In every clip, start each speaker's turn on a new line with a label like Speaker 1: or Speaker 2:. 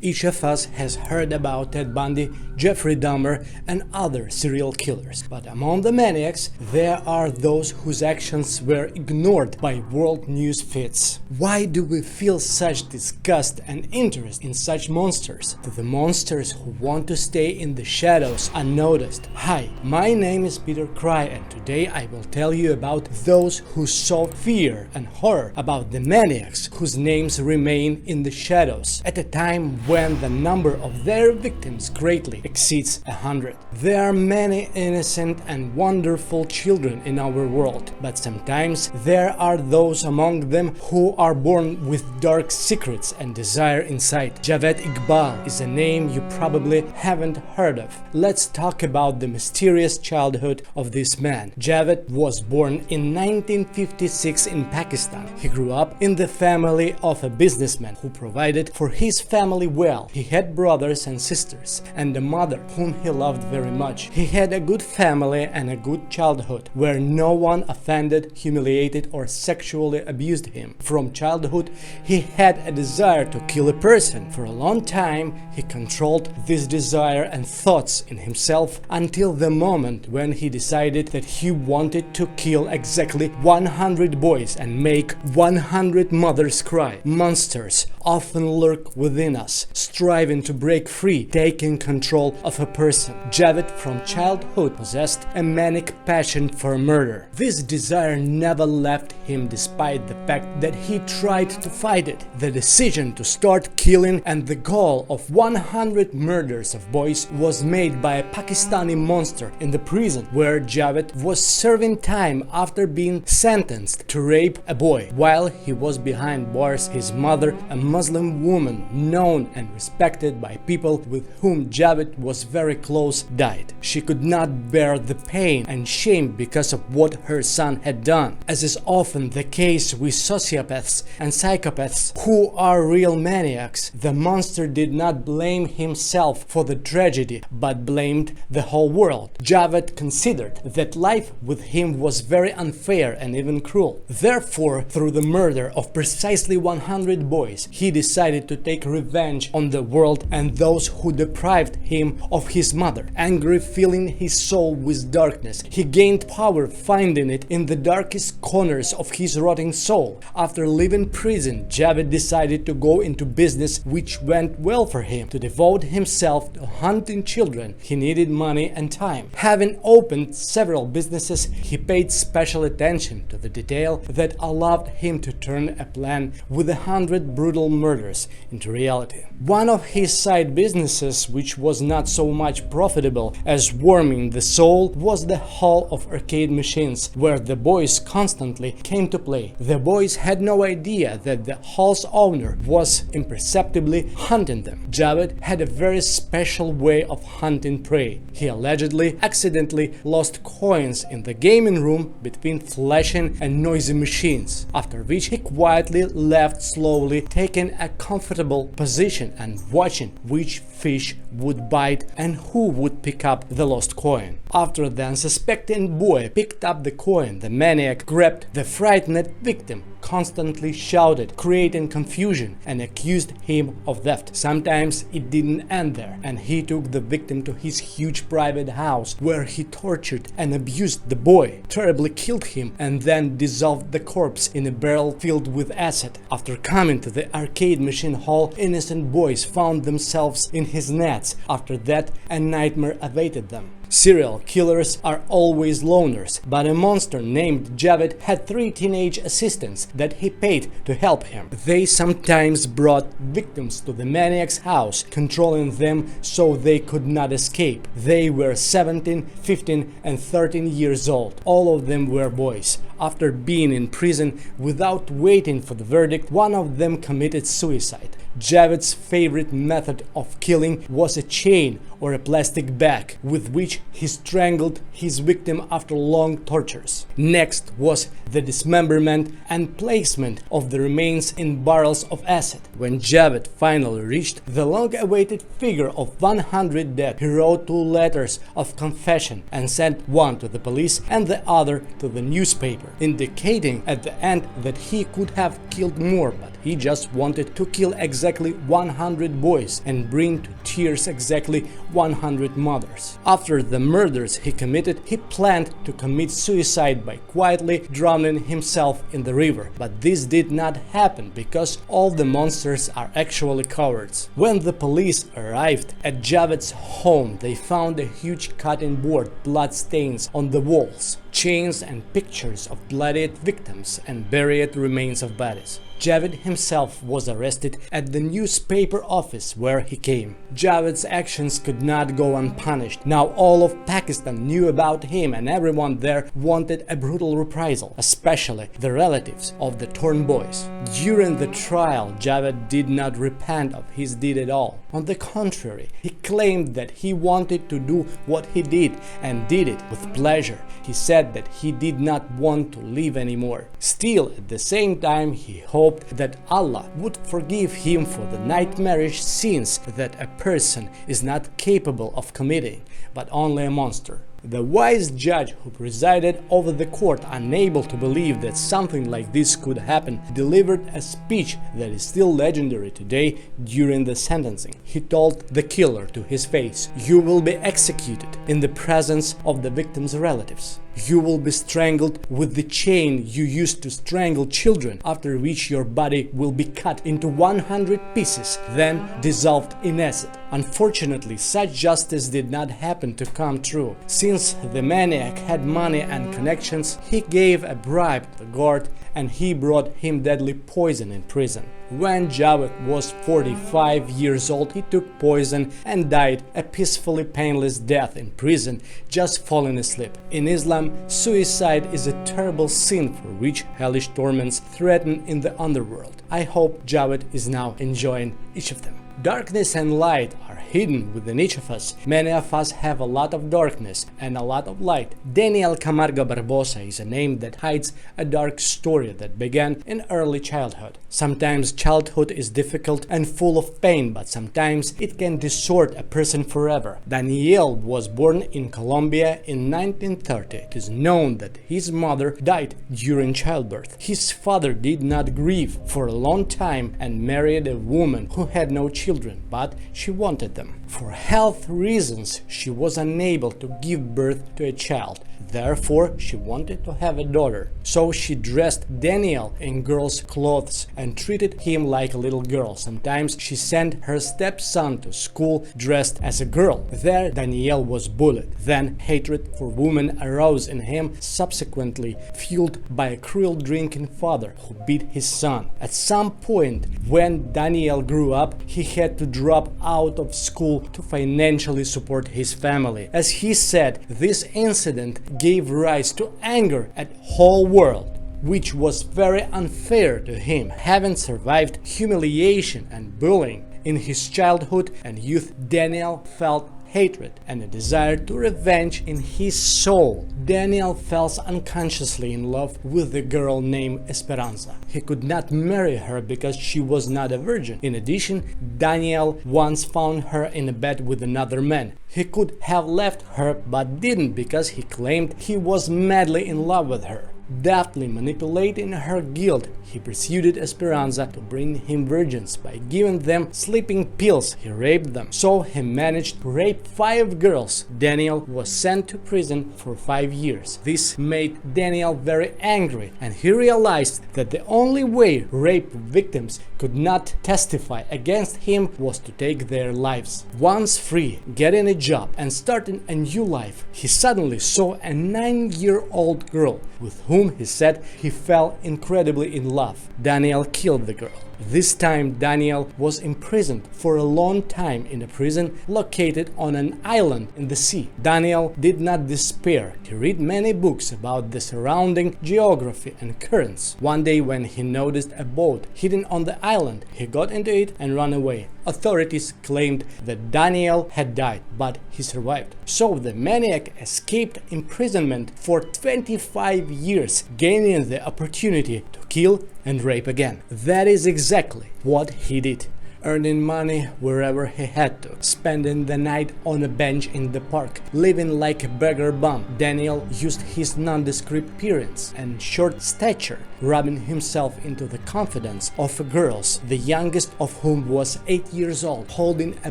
Speaker 1: Each of us has heard about Ted Bundy, Jeffrey Dahmer, and other serial killers. But among the maniacs, there are those whose actions were ignored by world news feeds. Why do we feel such disgust and interest in such monsters? To the monsters who want to stay in the shadows unnoticed. Hi, my name is Peter Cry, and today I will tell you about those who saw fear and horror, about the maniacs whose names remain in the shadows at a time when the number of their victims greatly exceeds 100. There are many innocent and wonderful children in our world, but sometimes there are those among them who are born with dark secrets and desire inside. Javed Iqbal is a name you probably haven't heard of. Let's talk about the mysterious childhood of this man. Javed was born in 1956 in Pakistan. He grew up in the family of a businessman who provided for his family well. He had brothers and sisters and a mother whom he loved very much. He had a good family and a good childhood where no one offended, humiliated, or sexually abused him. From childhood, he had a desire to kill a person. For a long time, he controlled this desire and thoughts in himself until the moment when he decided that he wanted to kill exactly 100 boys and make 100 mothers cry. Monsters often lurk within us, striving to break free, taking control of a person. Javed from childhood possessed a manic passion for murder. This desire never left him despite the fact that he tried to fight it. The decision to start killing and the goal of 100 murders of boys was made by a Pakistani monster in the prison where Javed was serving time after being sentenced to rape a boy. While he was behind bars, his mother, a Muslim woman known and respected by people with whom Javed was very close, died. She could not bear the pain and shame because of what her son had done. As is often the case with sociopaths and psychopaths who are real maniacs, the monster did not blame himself for the tragedy but blamed the whole world. Javed considered that life with him was very unfair and even cruel. Therefore, through the murder of precisely 100 boys, he decided to take revenge on the world and those who deprived him of his mother. Angry, filling his soul with darkness, he gained power, finding it in the darkest corners of his rotting soul. After leaving prison, Javed decided to go into business, which went well for him. To devote himself to hunting children, he needed money and time. Having opened several businesses, he paid special attention to the detail that allowed him to turn a plan with 100 brutal murders into reality. One of his side businesses, which was not so much profitable as warming the soul, was the hall of arcade machines, where the boys constantly came to play. The boys had no idea that the hall's owner was imperceptibly hunting them. Javed had a very special way of hunting prey. He allegedly accidentally lost coins in the gaming room between flashing and noisy machines, after which he quietly left slowly, taking a comfortable position and watching which fish would bite and who would pick up the lost coin. After the unsuspecting boy picked up the coin, the maniac grabbed the frightened victim, constantly shouted, creating confusion, and accused him of theft. Sometimes it didn't end there, and he took the victim to his huge private house, where he tortured and abused the boy, terribly killed him, and then dissolved the corpse in a barrel filled with acid. After coming to the arcade machine hall, innocent boys found themselves in his nets. After that, a nightmare awaited them. Serial killers are always loners, but a monster named Javed had 3 teenage assistants that he paid to help him. They sometimes brought victims to the maniac's house, controlling them so they could not escape. They were 17, 15, and 13 years old. All of them were boys. After being in prison without waiting for the verdict, one of them committed suicide. Javed's favorite method of killing was a chain or a plastic bag with which which he strangled his victim after long tortures. Next was the dismemberment and placement of the remains in barrels of acid. When Javed finally reached the long-awaited figure of 100 dead, he wrote 2 letters of confession and sent one to the police and the other to the newspaper, indicating at the end that he could have killed more, but he just wanted to kill exactly 100 boys and bring to tears exactly 100 mothers. After the murders he committed, he planned to commit suicide by quietly drowning himself in the river. But this did not happen because all the monsters are actually cowards. When the police arrived at Javed's home, they found a huge cutting board, blood stains on the walls, chains and pictures of bloodied victims and buried remains of bodies. Javed himself was arrested at the newspaper office where he came. Javed's actions could not go unpunished. Now all of Pakistan knew about him and everyone there wanted a brutal reprisal, especially the relatives of the torn boys. During the trial, Javed did not repent of his deed at all. On the contrary, he claimed that he wanted to do what he did and did it with pleasure. He said that he did not want to live anymore. Still, at the same time, he hoped that Allah would forgive him for the nightmarish sins that a person is not capable of committing, but only a monster. The wise judge who presided over the court, unable to believe that something like this could happen, delivered a speech that is still legendary today during the sentencing. He told the killer to his face, "You will be executed in the presence of the victim's relatives. You will be strangled with the chain you used to strangle children, after which your body will be cut into 100 pieces, then dissolved in acid." Unfortunately, such justice did not happen to come true. Since the maniac had money and connections, he gave a bribe to the guard and he brought him deadly poison in prison. When Javed was 45 years old, he took poison and died a peacefully painless death in prison, just falling asleep. In Islam, suicide is a terrible sin for which hellish torments threaten in the underworld. I hope Javed is now enjoying each of them. Darkness and light are hidden within each of us. Many of us have a lot of darkness and a lot of light. Daniel Camargo Barbosa is a name that hides a dark story that began in early childhood. Sometimes childhood is difficult and full of pain, but sometimes it can distort a person forever. Daniel was born in Colombia in 1930. It is known that his mother died during childbirth. His father did not grieve for a long time and married a woman who had no children, but she wanted them. For health reasons, she was unable to give birth to a child. Therefore, she wanted to have a daughter. So she dressed Daniel in girl's clothes and treated him like a little girl. Sometimes she sent her stepson to school dressed as a girl. There, Daniel was bullied. Then, hatred for women arose in him, subsequently fueled by a cruel drinking father who beat his son. At some point, when Daniel grew up, he had to drop out of school to financially support his family. As he said, this incident gave rise to anger at whole world, which was very unfair to him. Having survived humiliation and bullying in his childhood and youth, Daniel felt hatred and a desire to revenge in his soul. Daniel fell unconsciously in love with a girl named Esperanza. He could not marry her because she was not a virgin. In addition, Daniel once found her in a bed with another man. He could have left her but didn't because he claimed he was madly in love with her. Deftly manipulating her guilt, he persuaded Esperanza to bring him virgins. By giving them sleeping pills, he raped them. So he managed to rape 5 girls. Daniel was sent to prison for 5 years. This made Daniel very angry, and he realized that the only way rape victims could not testify against him was to take their lives. Once free, getting a job and starting a new life, he suddenly saw a 9-year-old girl with whom he said he fell incredibly in love. Daniel killed the girl. This time Daniel was imprisoned for a long time in a prison located on an island in the sea. Daniel did not despair. He read many books about the surrounding geography and currents. One day when he noticed a boat hidden on the island, he got into it and ran away. Authorities claimed that Daniel had died, but he survived. So the maniac escaped imprisonment for 25 years, gaining the opportunity to kill and rape again. That is exactly what he did. Earning money wherever he had to, spending the night on a bench in the park, living like a beggar bum. Daniel used his nondescript appearance and short stature, rubbing himself into the confidence of girls, the youngest of whom was 8 years old. Holding a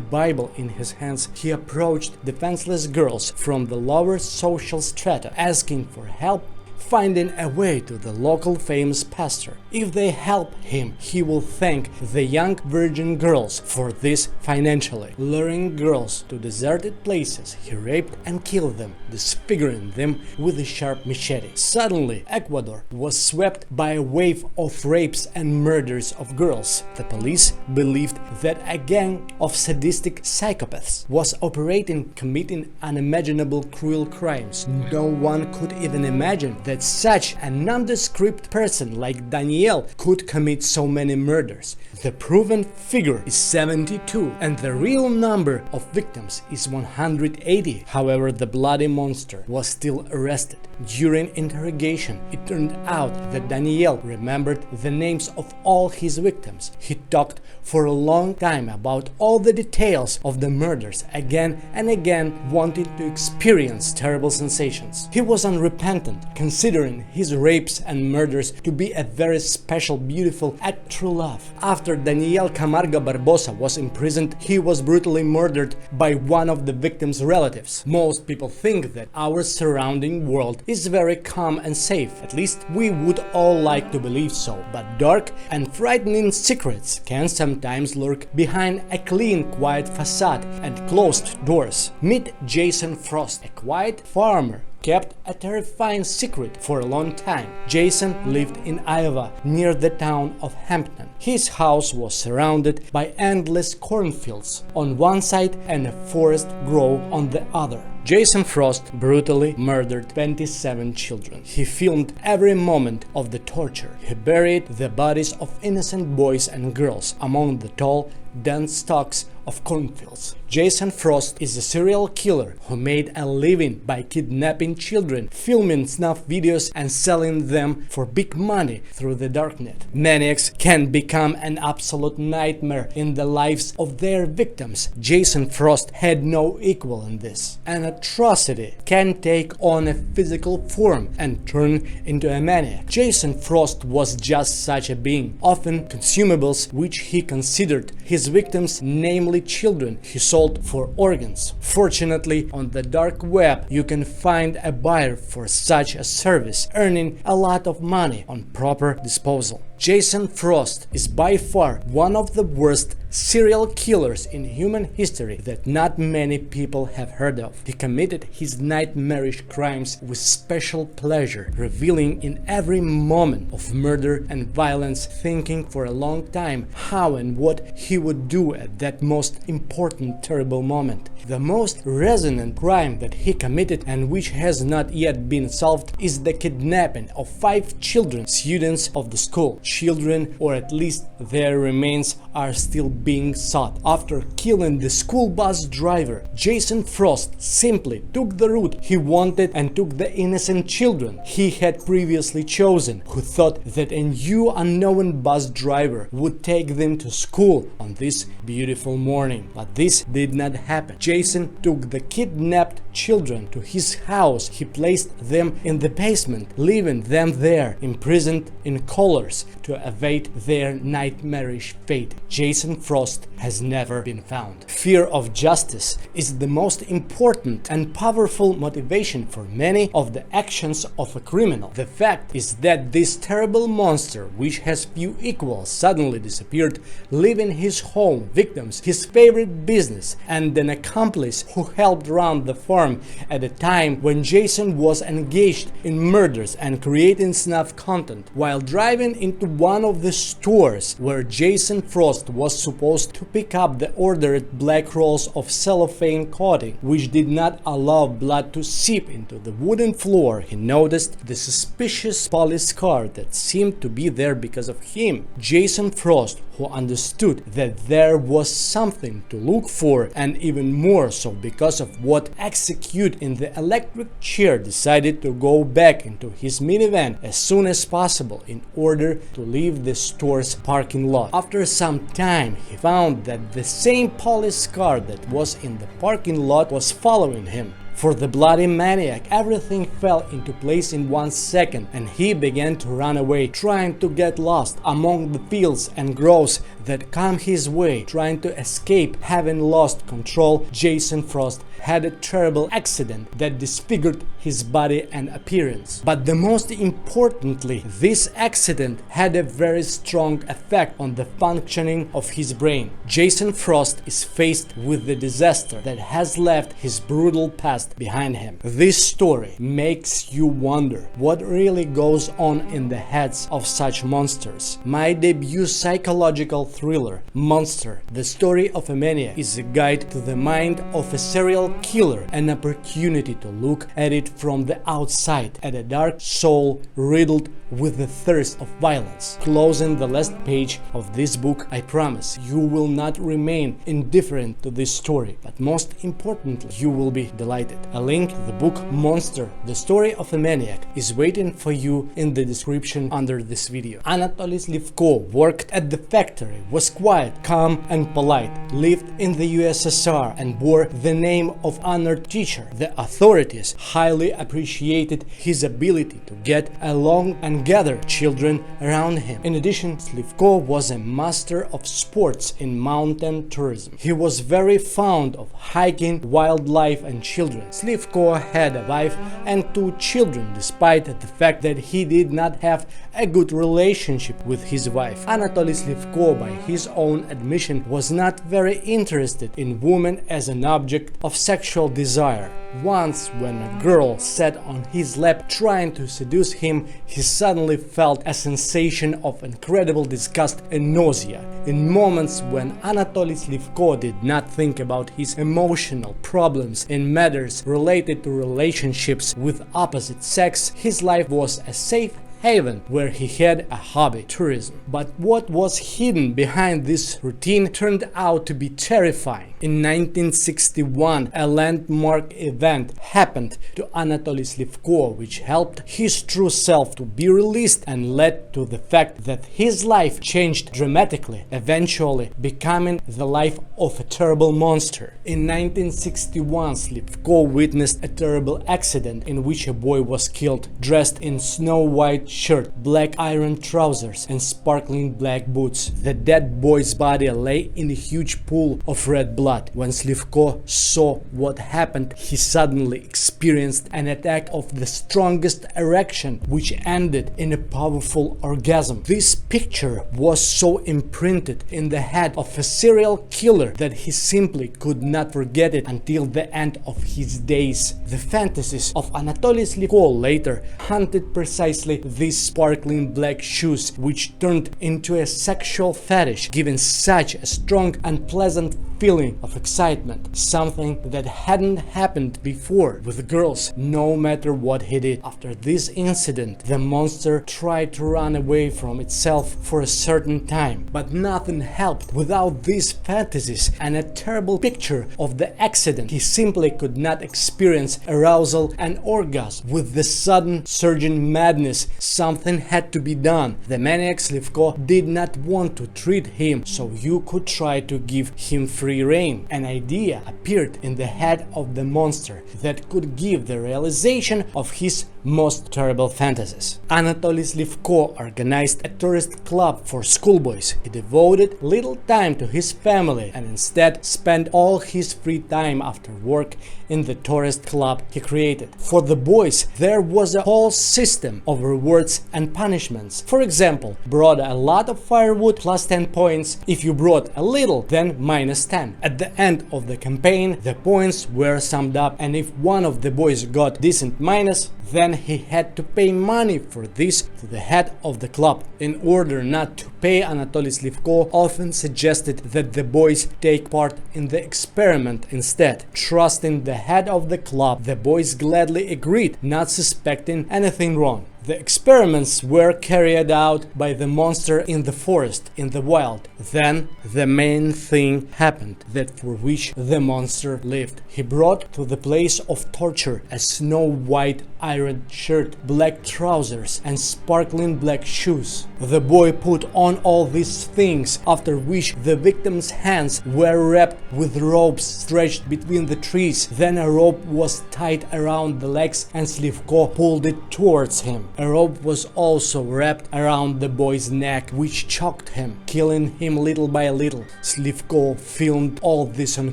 Speaker 1: Bible in his hands, he approached defenseless girls from the lower social strata, asking for help, finding a way to the local famous pastor. If they help him, he will thank the young virgin girls for this financially. Luring girls to deserted places, he raped and killed them, disfiguring them with a sharp machete. Suddenly, Ecuador was swept by a wave of rapes and murders of girls. The police believed that a gang of sadistic psychopaths was operating, committing unimaginable cruel crimes. No one could even imagine that such a nondescript person like Daniel could commit so many murders. The proven figure is 72 and the real number of victims is 180. However, the bloody monster was still arrested. During interrogation, it turned out that Daniel remembered the names of all his victims. He talked for a long time about all the details of the murders, again and again, wanting to experience terrible sensations. He was unrepentant, considering his rapes and murders to be a very special, beautiful act of true love. After Daniel Camargo Barbosa was imprisoned, he was brutally murdered by one of the victim's relatives. Most people think that our surrounding world is very calm and safe. At least we would all like to believe so. But dark and frightening secrets can sometimes lurk behind a clean, quiet facade and closed doors. Meet Jason Frost, a quiet farmer kept a terrifying secret for a long time. Jason lived in Iowa, near the town of Hampton. His house was surrounded by endless cornfields on one side and a forest grove on the other. Jason Frost brutally murdered 27 children. He filmed every moment of the torture. He buried the bodies of innocent boys and girls among the tall, dense stalks of cornfields. Jason Frost is a serial killer who made a living by kidnapping children, filming snuff videos and selling them for big money through the darknet. Maniacs can become an absolute nightmare in the lives of their victims. Jason Frost had no equal in this. An atrocity can take on a physical form and turn into a maniac. Jason Frost was just such a being, often consumables which he considered his victims, namely children, he sold for organs. Fortunately, on the dark web you can find a buyer for such a service, earning a lot of money on proper disposal. Jason Frost is by far one of the worst serial killers in human history that not many people have heard of. He committed his nightmarish crimes with special pleasure, revealing in every moment of murder and violence, thinking for a long time how and what he would do at that most important, terrible moment. The most resonant crime that he committed and which has not yet been solved is the kidnapping of 5 children, students of the school. Children, or at least their remains, are still being sought. After killing the school bus driver, Jason Frost simply took the route he wanted and took the innocent children he had previously chosen, who thought that a new unknown bus driver would take them to school on this beautiful morning. But this did not happen. Jason took the kidnapped children to his house. He placed them in the basement, leaving them there, imprisoned in collars, to await their nightmarish fate. Jason Frost has never been found. Fear of justice is the most important and powerful motivation for many of the actions of a criminal. The fact is that this terrible monster, which has few equals, suddenly disappeared, leaving his home, victims, his favorite business, and an accomplice who helped run the farm farm at a time when Jason was engaged in murders and creating snuff content while driving into one of the stores where Jason Frost was supposed to pick up the ordered black rolls of cellophane coating, which did not allow blood to seep into the wooden floor. He noticed the suspicious police car that seemed to be there because of him. Jason Frost, who understood that there was something to look for, and even more so because of what executed in the electric chair, decided to go back into his minivan as soon as possible in order to leave the store's parking lot. After some time, he found that the same police car that was in the parking lot was following him. For the bloody maniac, everything fell into place in 1 second, and he began to run away, trying to get lost among the fields and groves that come his way. Trying to escape having lost control, Jason Frost had a terrible accident that disfigured his body and appearance. But the most importantly, this accident had a very strong effect on the functioning of his brain. Jason Frost is faced with the disaster that has left his brutal past behind him. This story makes you wonder what really goes on in the heads of such monsters. My debut psychological thriller, Monster, the Story of a Maniac, is a guide to the mind of a serial killer, an opportunity to look at it from the outside, at a dark soul riddled with the thirst of violence. Closing the last page of this book, I promise you will not remain indifferent to this story, but most importantly, you will be delighted. A link to the book Monster, the Story of a Maniac is waiting for you in the description under this video. Anatoly Slivko worked at the factory, was quiet, calm and polite, lived in the USSR and bore the name of honored teacher. The authorities highly appreciated his ability to get along and gather children around him. In addition, Slivko was a master of sports in mountain tourism. He was very fond of hiking, wildlife and children. Slivko had a wife and 2 children, despite the fact that he did not have a good relationship with his wife. Anatoly Slivko, by his own admission, was not very interested in women as an object of sexual desire. Once, when a girl sat on his lap trying to seduce him, he suddenly felt a sensation of incredible disgust and nausea. In moments when Anatoly Slivko did not think about his emotional problems in matters related to relationships with opposite sex, his life was a safe haven where he had a hobby, tourism. But what was hidden behind this routine turned out to be terrifying. In 1961, a landmark event happened to Anatoly Slivko, which helped his true self to be released and led to the fact that his life changed dramatically, eventually becoming the life of a terrible monster. In 1961, Slivko witnessed a terrible accident in which a boy was killed, dressed in snow-white shirt, black iron trousers and sparkling black boots. The dead boy's body lay in a huge pool of red blood. When Slivko saw what happened, he suddenly experienced an attack of the strongest erection, which ended in a powerful orgasm. This picture was so imprinted in the head of a serial killer that he simply could not forget it until the end of his days. The fantasies of Anatoly Slivko later hunted precisely these sparkling black shoes, which turned into a sexual fetish, giving such a strong, unpleasant feeling of excitement, something that hadn't happened before with girls, no matter what he did. After this incident, the monster tried to run away from itself for a certain time, but nothing helped. Without these fantasies and a terrible picture of the accident, he simply could not experience arousal and orgasm. With the sudden surging madness, something had to be done. The maniac Slivko did not want to treat him, so you could try to give him free rein. An idea appeared in the head of the monster that could give the realization of his most terrible fantasies. Anatoly Slivko organized a tourist club for schoolboys. He devoted little time to his family and instead spent all his free time after work in the tourist club he created. For the boys, there was a whole system of rewards and punishments. For example, brought a lot of firewood plus 10 points. If you brought a little, then minus 10. 10. At the end of the campaign, the points were summed up, and if one of the boys got decent minus, then he had to pay money for this to the head of the club. In order not to pay, Anatoly Slivko often suggested that the boys take part in the experiment instead. Trusting the head of the club, the boys gladly agreed, not suspecting anything wrong. The experiments were carried out by the monster in the forest, in the wild. Then the main thing happened, that for which the monster lived. He brought to the place of torture a snow-white iron shirt, black trousers, and sparkling black shoes. The boy put on all these things, after which the victim's hands were wrapped with ropes stretched between the trees. Then a rope was tied around the legs and Slivko pulled it towards him. A rope was also wrapped around the boy's neck, which choked him, killing him little by little. Slivko filmed all this on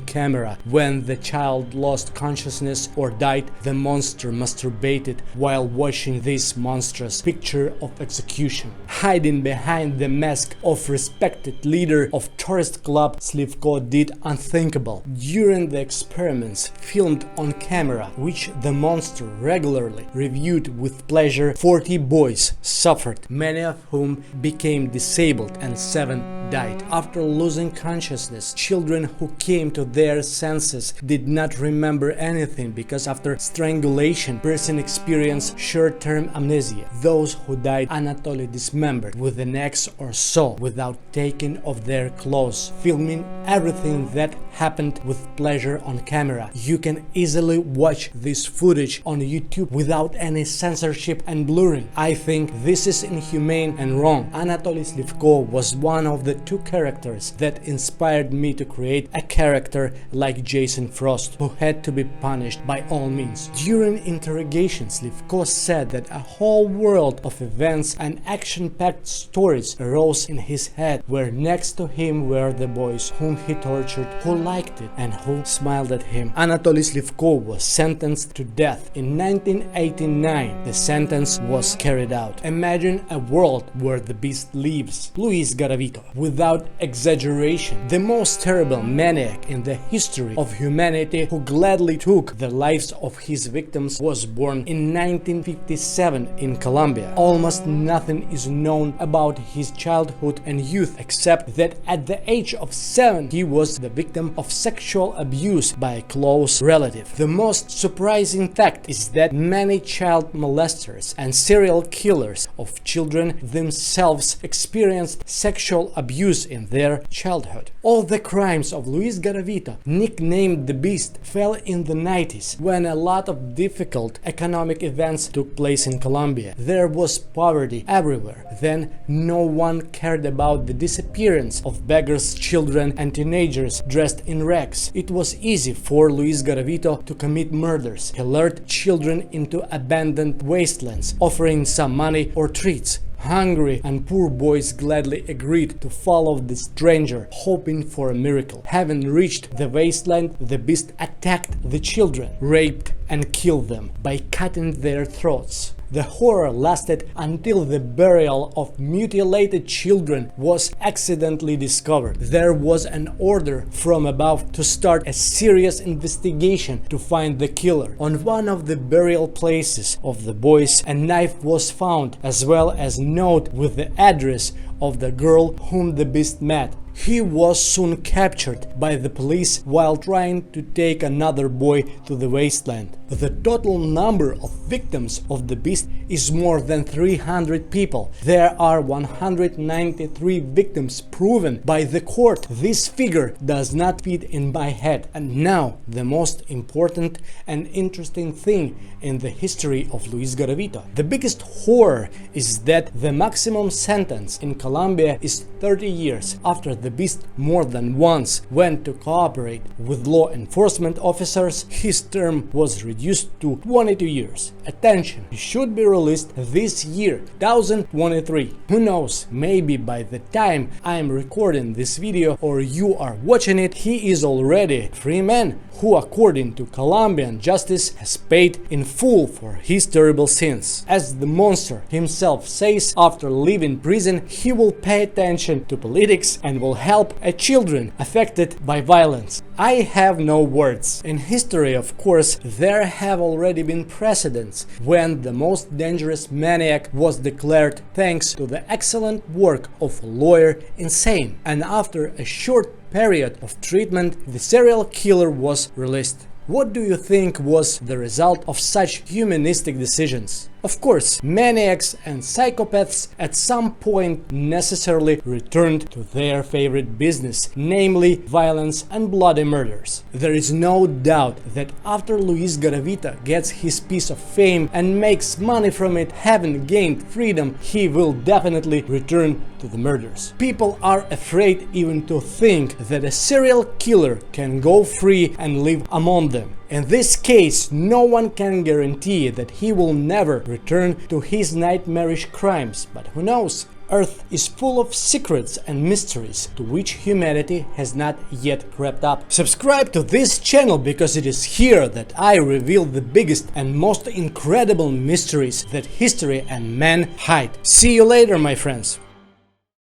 Speaker 1: camera. When the child lost consciousness or died, the monster masturbated while watching this monstrous picture of execution. Hiding behind the mask of respected leader of tourist club, Slivko did unthinkable. During the experiments filmed on camera, which the monster regularly reviewed with pleasure, 40 boys suffered, many of whom became disabled and 7 died. After losing consciousness, children who came to their senses did not remember anything because after strangulation, person experienced short-term amnesia. Those who died Anatoly dismembered with an axe or saw without taking off their clothes, filming everything that happened with pleasure on camera. You can easily watch this footage on YouTube without any censorship and blurring. I think this is inhumane and wrong. Anatoly Slivko was one of the 2 characters that inspired me to create a character like Jason Frost, who had to be punished by all means. During interrogation, Slivko said that a whole world of events and action-packed stories arose in his head, where next to him were the boys whom he tortured, who liked it and who smiled at him. Anatoly Slivko was sentenced to death in 1989. The sentence was carried out. Imagine a world where the beast lives. Luis Garavito. Without exaggeration, the most terrible maniac in the history of humanity, who gladly took the lives of his victims, was born in 1957 in Colombia. Almost nothing is known about his childhood and youth, except that at the age of 7 he was the victim of sexual abuse by a close relative. The most surprising fact is that many child molesters and serial killers of children themselves experienced sexual abuse in their childhood. All the crimes of Luis Garavito, nicknamed the Beast, fell in the 90s, when a lot of difficult economic events took place in Colombia. There was poverty everywhere. Then no one cared about the disappearance of beggars, children and teenagers dressed in rags. It was easy for Luis Garavito to commit murders. He lured children into abandoned wastelands, offering some money or treats. Hungry and poor boys gladly agreed to follow the stranger, hoping for a miracle. Having reached the wasteland, the beast attacked the children, raped and killed them by cutting their throats. The horror lasted until the burial of mutilated children was accidentally discovered. There was an order from above to start a serious investigation to find the killer. On one of the burial places of the boys, a knife was found, as well as a note with the address of the girl whom the beast met. He was soon captured by the police while trying to take another boy to the wasteland. The total number of victims of the beast is more than 300 people. There are 193 victims proven by the court. This figure does not fit in my head. And now, the most important and interesting thing in the history of Luis Garavito. The biggest horror is that the maximum sentence in Colombia is 30 years. After the beast more than once went to cooperate with law enforcement officers, his term was reduced to 22 years. Attention, he should be released this year, 2023. Who knows, maybe by the time I am recording this video or you are watching it, he is already a free man who, according to Colombian justice, has paid in full for his terrible sins. As the monster himself says, after leaving prison, he will pay attention to politics and will help children affected by violence. I have no words. In history, of course, there have already been precedents when the most dangerous maniac was declared thanks to the excellent work of a lawyer insane, and after a short period of treatment, the serial killer was released. What do you think was the result of such humanistic decisions? Of course, maniacs and psychopaths at some point necessarily returned to their favorite business, namely violence and bloody murders. There is no doubt that after Luis Garavita gets his piece of fame and makes money from it, having gained freedom, he will definitely return to the murders. People are afraid even to think that a serial killer can go free and live among them. In this case, no one can guarantee that he will never return to his nightmarish crimes, but who knows? Earth is full of secrets and mysteries to which humanity has not yet crept up. Subscribe to this channel because it is here that I reveal the biggest and most incredible mysteries that history and man hide. See you later, my friends!